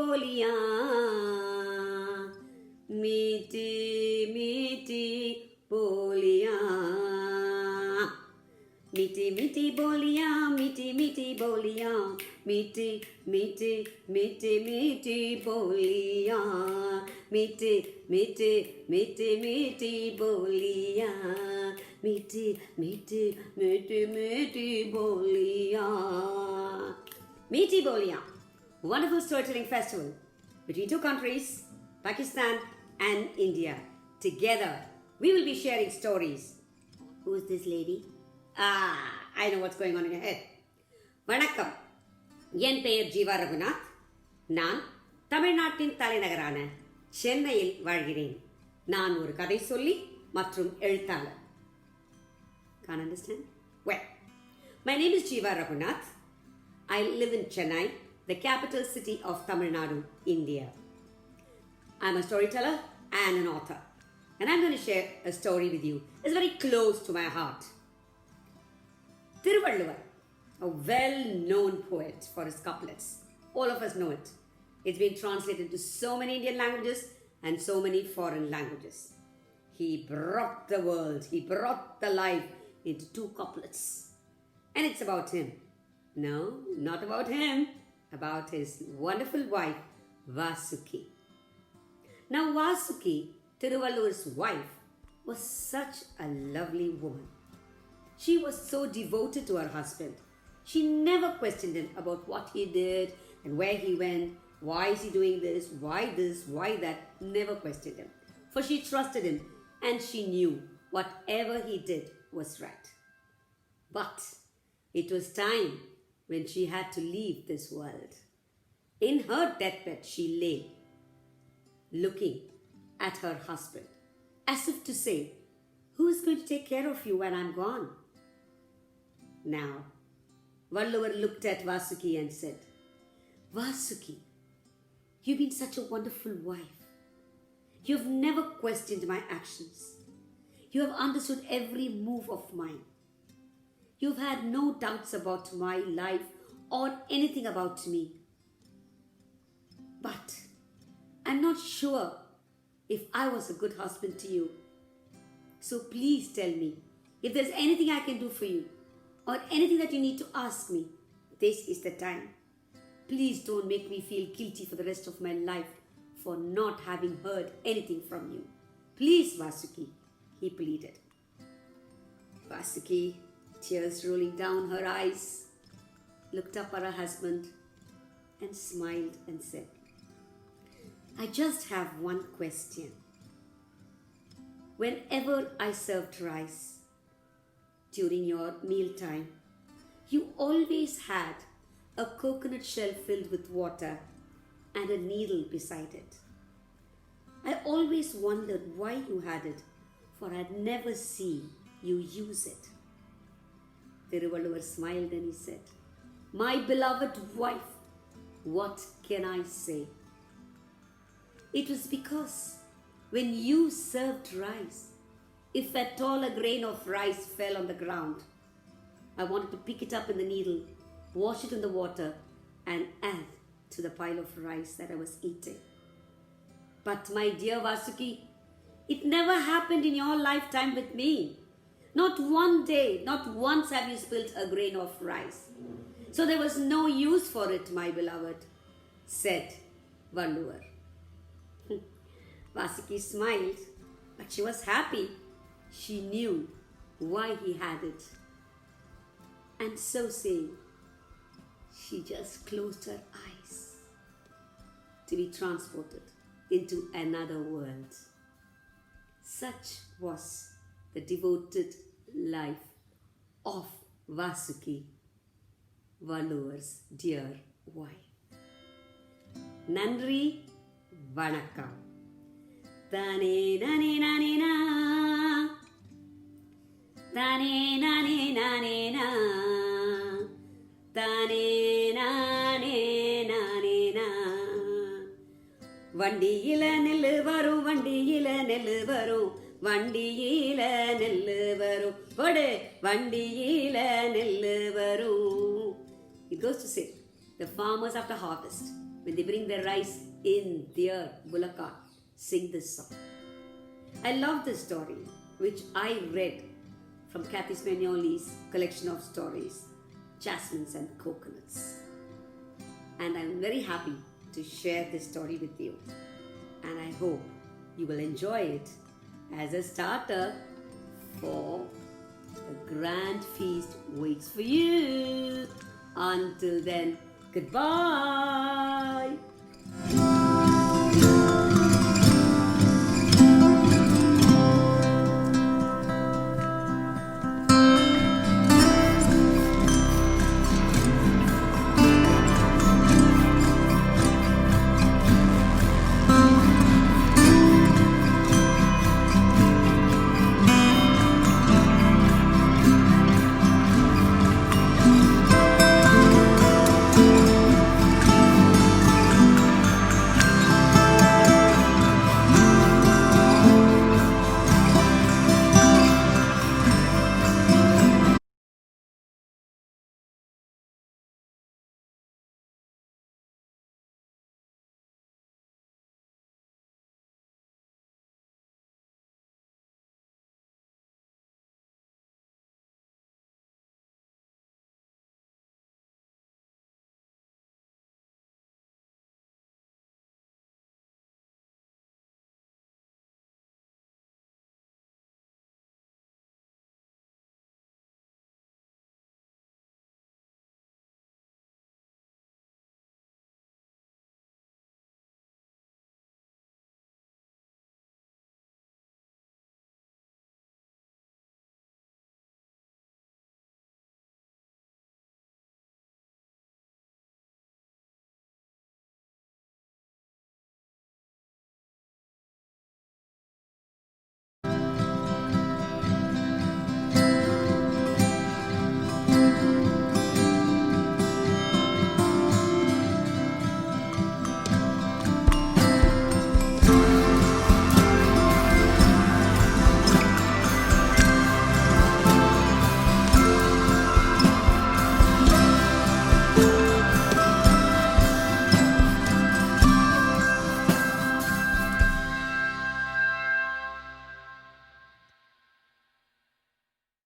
Boliyaan, Meethi, Meethi, Boliyaan. Meethi, Meethi, Boliyaan, Meethi, Meethi, Boliyaan. Meethi, Meethi, Meethi, Meethi, Boliyaan. Meethi, Meethi, Meethi, Meethi, Boliyaan. Meethi, Meethi, Meethi, Meethi, Boliyaan. Meethi Boliyaan, wonderful storytelling festival between two countries, Pakistan and India. Together, we will be sharing stories. Who is this lady? I know what's going on in your head. வணக்கம், என் பெயர் ஜீவா ரகுநாத். நான் தமிழ்நாட்டின் தலைநகரான சென்னையில் வாழ்கிறேன். நான் ஒரு கதை சொல்லி மற்றும் எழுத்தாளர். Can't understand? Well, my name is Jeeva Raghunath. I live in Chennai, the capital city of Tamil Nadu, India. I'm a storyteller and an author. And I'm going to share a story with you. It's very close to my heart. Thiruvalluvar, a well-known poet for his couplets. All of us know it. It's been translated to so many Indian languages and so many foreign languages. He brought the world, he brought the life into two couplets. And it's about him. No, not about him. About his wonderful wife, Vasuki. Now Vasuki, Thiruvalluvar's wife, was such a lovely woman. She was so devoted to her husband. She never questioned him about what he did and where he went. Why is he doing this? Why that? Never questioned him. For she trusted him and she knew whatever he did was right. But it was time when she had to leave this world. In her deathbed, she lay, looking at her husband, as if to say, who is going to take care of you when I'm gone? Now, Valluvar looked at Vasuki and said, Vasuki, you've been such a wonderful wife. You've never questioned my actions. You have understood every move of mine. You've had no doubts about my life or anything about me. But I'm not sure if I was a good husband to you. So please tell me if there's anything I can do for you or anything that you need to ask me. This is the time. Please don't make me feel guilty for the rest of my life for not having heard anything from you. Please, Vasuki, he pleaded. Vasuki, tears rolling down her eyes, looked up at her husband and smiled and said, I just have one question. Whenever I served rice during your mealtime, you always had a coconut shell filled with water and a needle beside it. I always wondered why you had it, for I'd never seen you use it. Thiruvalluvar smiled and he said, my beloved wife, what can I say? It was because when you served rice, if at all a grain of rice fell on the ground, I wanted to pick it up in the needle, wash it in the water, and add to the pile of rice that I was eating. But my dear Vasuki, it never happened in your lifetime with me. Not one day, not once have you spilt a grain of rice. So there was no use for it, my beloved, said Valluvar. Vasuki smiled, but she was happy. She knew why he had it. And so saying, she just closed her eyes to be transported into another world. Such was the devoted life of Vasuki, Valluvar's dear wife. Nandri Vanakkam. Tane nane nane na, tane nane nane na, tane nane nane na. வண்டியில நெல்லு வரும், வண்டியில நெல்லு வரும், வண்டியில நெல்லு வரும், கொடு வண்டியில நெல்லு வரும். It goes to say, the farmers after harvest when they bring their rice in their bullock cart, sing this song. I love this story, which I read from Cathy Spagnoli's collection of stories, Jasmine and Coconuts. And I'm very happy to share this story with you. And I hope you will enjoy it as a starter for the grand feast waits for you. Until then, goodbye.